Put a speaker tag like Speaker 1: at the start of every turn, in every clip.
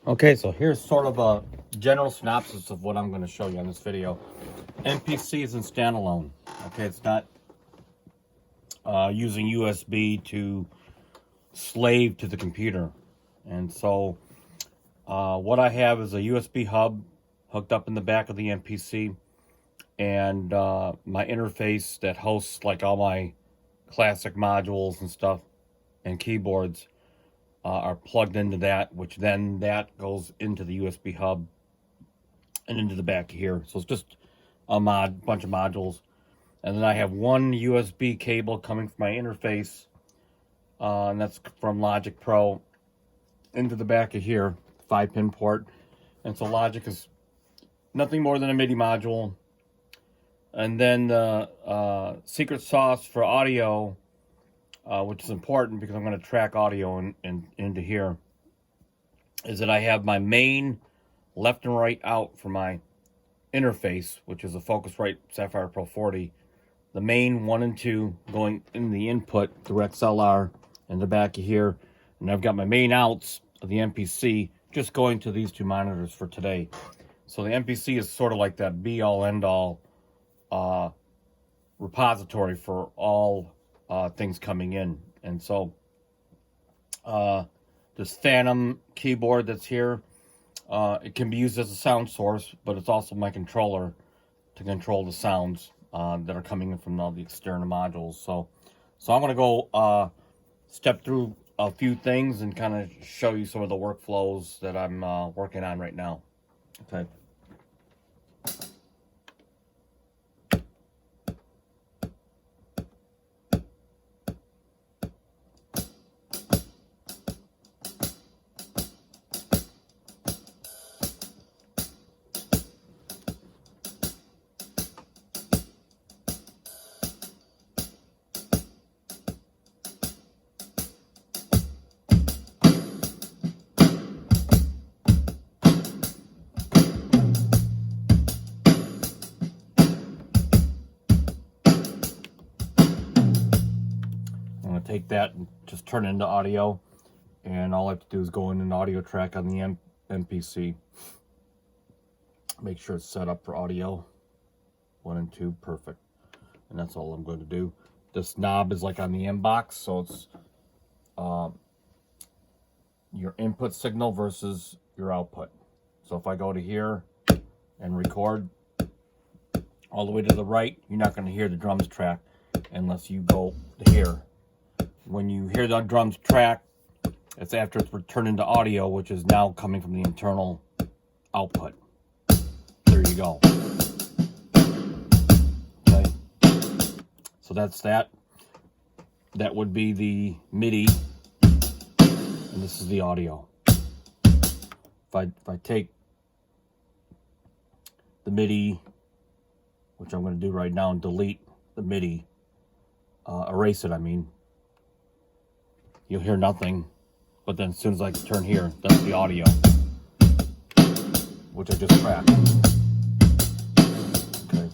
Speaker 1: Okay, so here's sort of a general synopsis of what I'm going to show you on this video. MPC is in standalone. Okay, it's not using USB to slave to the computer. And so what I have is a USB hub hooked up in the back of the MPC, and my interface that hosts like all my classic modules and stuff and keyboards are plugged into that, which then that goes into the USB hub and into the back here. So it's just a bunch of modules. And then I have one USB cable coming from my interface, and that's from Logic Pro, into the back of here, 5-pin port. And so Logic is nothing more than a MIDI module. And then the secret sauce for audio, which is important because I'm going to track audio into here, is that I have my main left and right out for my interface, which is a Focusrite Sapphire Pro 40. The main 1 and 2 going in the input through XLR in the back of here. And I've got my main outs of the MPC just going to these two monitors for today. So the MPC is sort of like that be-all, end-all repository for all things coming in. And so this Phantom keyboard that's here, it can be used as a sound source, but it's also my controller to control the sounds that are coming in from all the external modules. So I'm going to go step through a few things and kind of show you some of the workflows that I'm working on right now. Okay. Take that and just turn it into audio, and all I have to do is go in an audio track on the MPC, make sure it's set up for audio 1 and 2, perfect, and that's all I'm going to do. This knob is like on the inbox, so it's your input signal versus your output. So if I go to here and record all the way to the right, you're not going to hear the drums track unless you go to here. When you hear the drums track, it's after it's turned into audio, which is now coming from the internal output. There you go. Okay. So that's that. That would be the MIDI, and this is the audio. If I take the MIDI, which I'm going to do right now, and delete the MIDI, erase it, I mean, you'll hear nothing, but then as soon as I turn here, that's the audio, which I just tracked. Okay.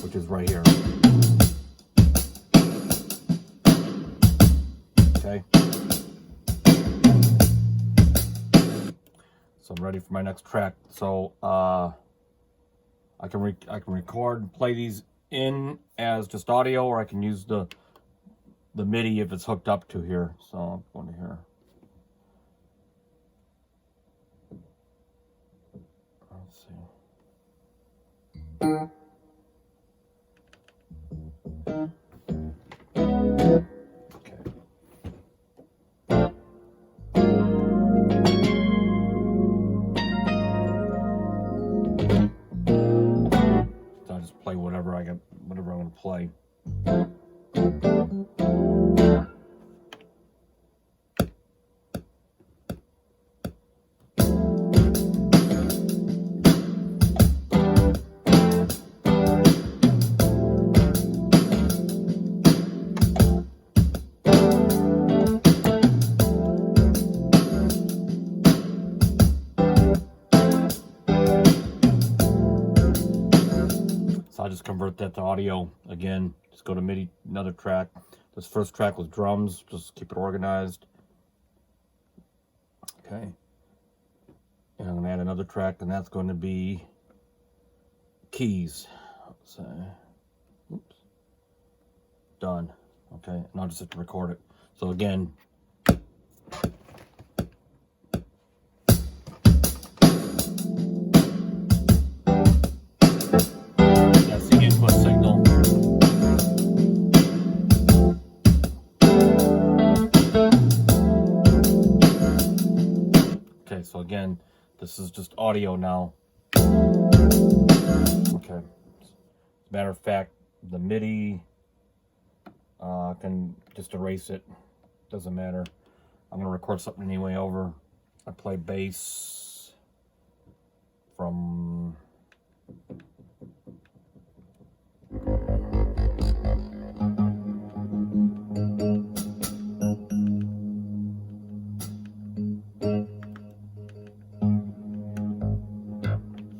Speaker 1: Which is right here. Okay. So I'm ready for my next track. So I can record and play these in as just audio, or I can use the MIDI if it's hooked up to here. So I'm going to here. Let's see. Okay. So I just play whatever I'm going to play. I'll just convert that to audio again. Just go to MIDI, another track. This first track was drums, just keep it organized. Okay. And I'm going to add another track, and that's going to be keys. So, oops. Done. Okay, and I'll just have to record it. So again, that's the input signal. Okay, so again, this is just audio now. Okay. As a matter of fact, the MIDI, I can just erase it. Doesn't matter. I'm going to record something anyway over. I play bass from...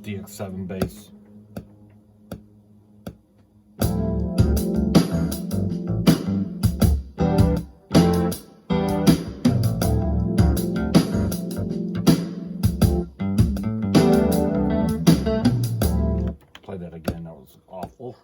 Speaker 1: DX7 bass. Play that again, that was awful.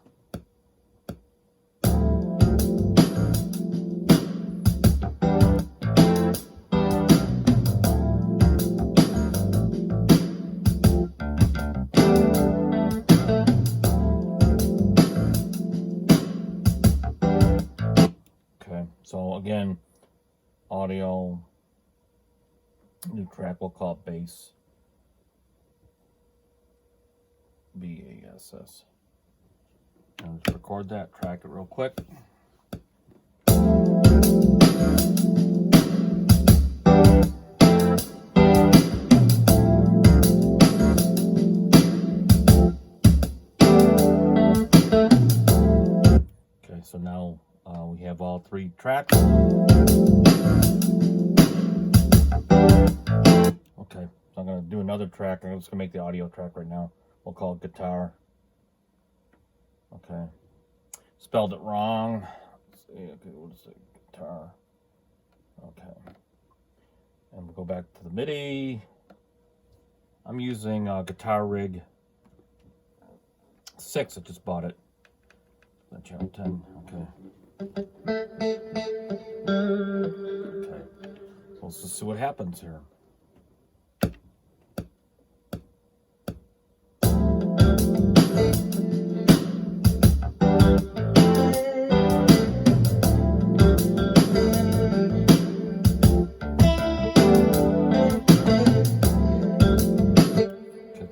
Speaker 1: Okay, so again, audio, new track, we'll call it bass. B-A-S-S. I'll just record that, track it real quick. Okay, so now we have all three tracks. Okay, so I'm going to do another track. I'm just going to make the audio track right now. We'll call it guitar. Okay. Spelled it wrong. Let's see. Okay, we'll just say guitar. Okay. And we'll go back to the MIDI. I'm using Guitar Rig 6. I just bought it. Channel 10. Okay. Okay. So let's just see what happens here.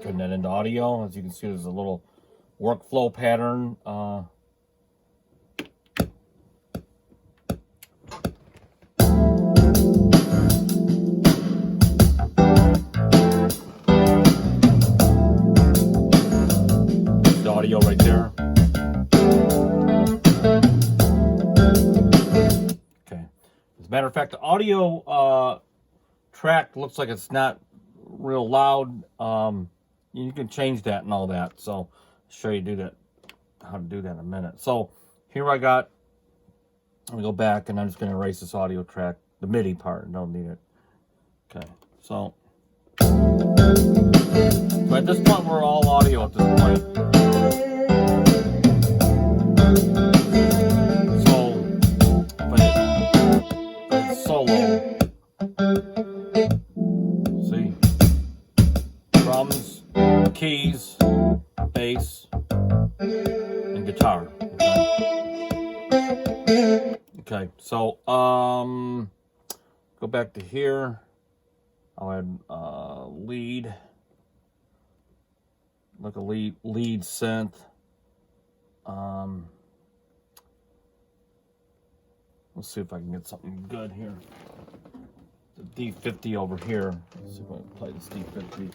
Speaker 1: Turn that into audio. As you can see, there's a little workflow pattern. The audio right there. Okay. As a matter of fact, the audio track looks like it's not real loud. You can change that and all that. So I'll show you how to do that in a minute. So here I got, let me go back and I'm just going to erase this audio track, the MIDI part. I don't need it. Okay. So at this point, we're all audio at this point. So, but it's solo. See? Drums, keys, bass, and guitar. Okay, so go back to here. I'll add lead, like a lead synth. Let's see if I can get something good here. The D50 over here. Let's see if I can play this D50.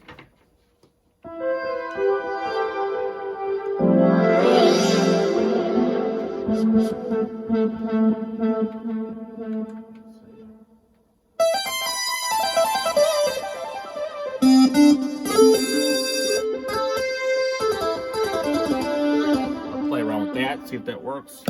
Speaker 1: I'll play around with that, see if that works.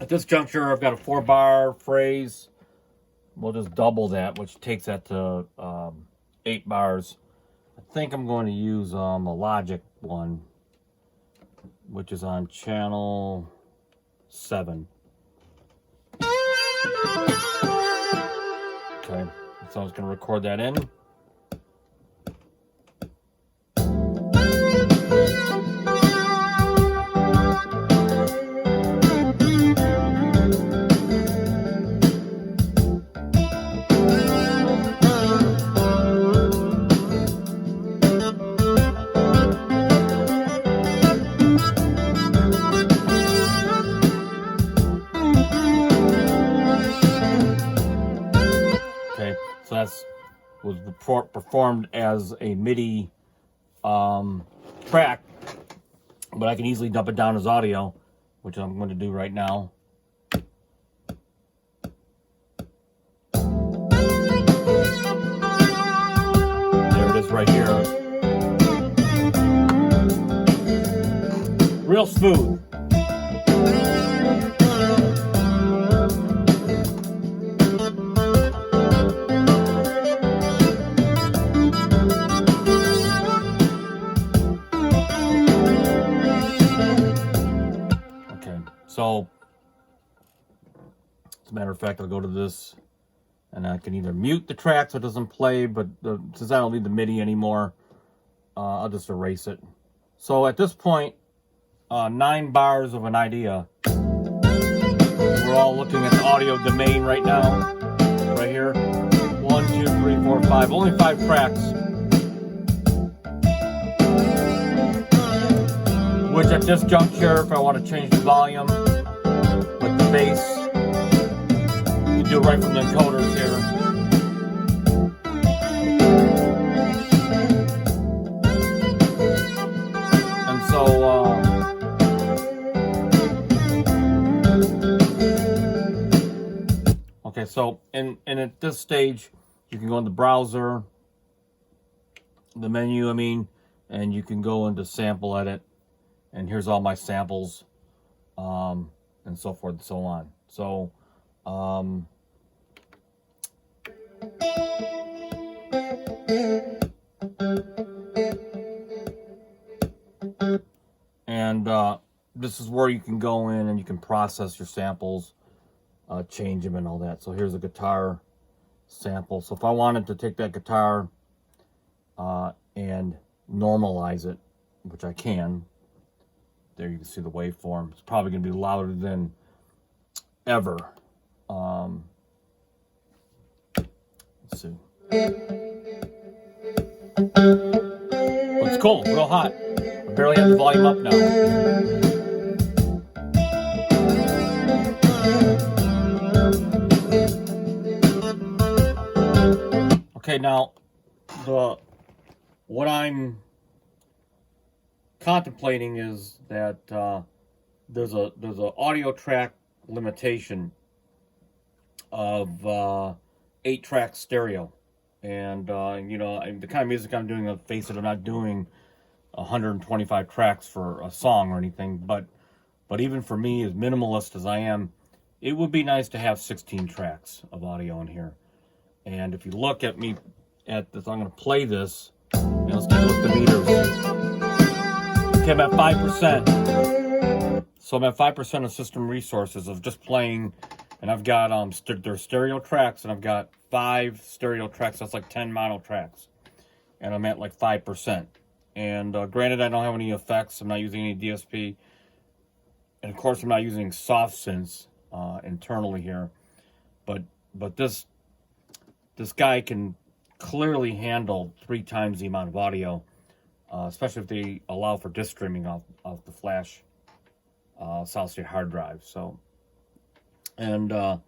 Speaker 1: At this juncture, I've got a 4-bar phrase. We'll just double that, which takes that to 8 bars. I think I'm going to use a Logic one, which is on channel 7. Okay, so I was going to record that in. Okay, so that's was performed as a MIDI track, but I can easily dump it down as audio, which I'm going to do right now. There it is right here. Real smooth. So, as a matter of fact, I'll go to this, and I can either mute the track so it doesn't play, but since I don't need the MIDI anymore, I'll just erase it. So at this point, 9 bars of an idea. We're all looking at the audio domain right now, right here. 1, 2, 3, 4, 5. Only 5 tracks. Which at this juncture, if I want to change the volume with the bass, you do it right from the encoders here. And so, okay, so and at this stage, you can go in the browser, the menu, and you can go into sample edit. And here's all my samples, and so forth and so on. So, and this is where you can go in and you can process your samples, change them and all that. So here's a guitar sample. So if I wanted to take that guitar and normalize it, which I can, there you can see the waveform. It's probably going to be louder than ever. Let's see. But it's cool, real hot. I barely have the volume up now. Okay, now what I'm contemplating is that there's a audio track limitation of 8-track stereo, and the kind of music I'm doing, let's face it, I'm not doing 125 tracks for a song or anything, but even for me, as minimalist as I am, it would be nice to have 16 tracks of audio in here. And if you look at me at this, I'm going to play this, and let's take a look at the meters. Okay, I'm at 5%. So I'm at 5% of system resources of just playing, and I've got there's stereo tracks, and I've got 5 stereo tracks. That's like 10 mono tracks, and I'm at like 5%. And granted, I don't have any effects. I'm not using any DSP, and of course, I'm not using soft synths internally here. But this guy can clearly handle 3 times the amount of audio. Especially if they allow for disk streaming off the flash solid state hard drive. So, and the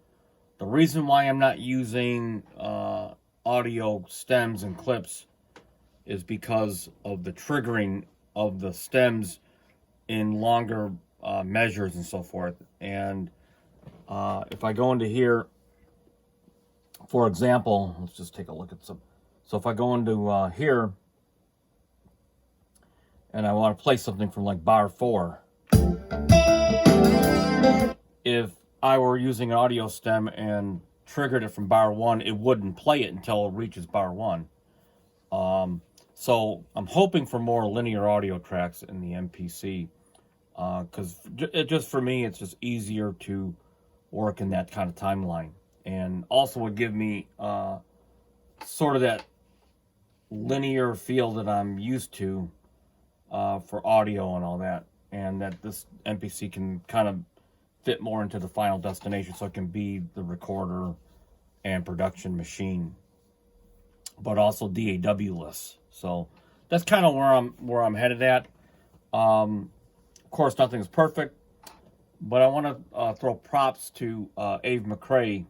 Speaker 1: reason why I'm not using audio stems and clips is because of the triggering of the stems in longer measures and so forth. And if I go into here, for example, let's just take a look at some. So if I go into here, and I want to play something from like bar 4. If I were using an audio stem and triggered it from bar 1, it wouldn't play it until it reaches bar 1. So I'm hoping for more linear audio tracks in the MPC, because just for me, it's just easier to work in that kind of timeline, and also would give me sort of that linear feel that I'm used to for audio and all that, and that this MPC can kind of fit more into the Final Destination, so it can be the recorder and production machine, but also DAW-less. So that's kind of where I'm headed at. Of course, nothing's perfect, but I want to throw props to Abe McRae,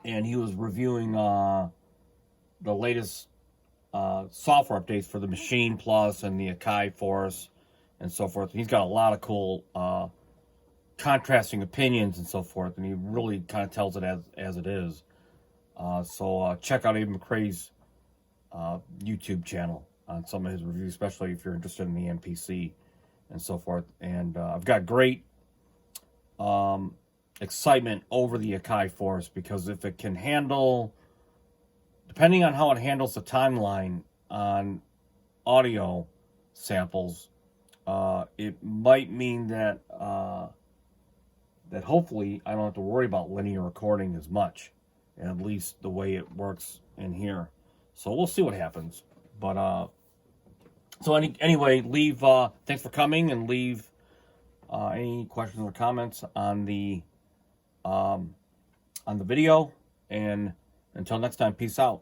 Speaker 1: and he was reviewing the latest software updates for the Machine Plus and the Akai for us and so forth. He's got a lot of cool contrasting opinions and so forth, and he really kind of tells it as it is. So check out Abe McRae's YouTube channel on some of his reviews, especially if you're interested in the MPC and so forth. And I've got great excitement over the Akai Force, because if it can handle, depending on how it handles the timeline on audio samples, it might mean that that hopefully I don't have to worry about linear recording as much, at least the way it works in here. So we'll see what happens. But so anyway, leave. Thanks for coming, and leave any questions or comments on the video. And until next time, peace out.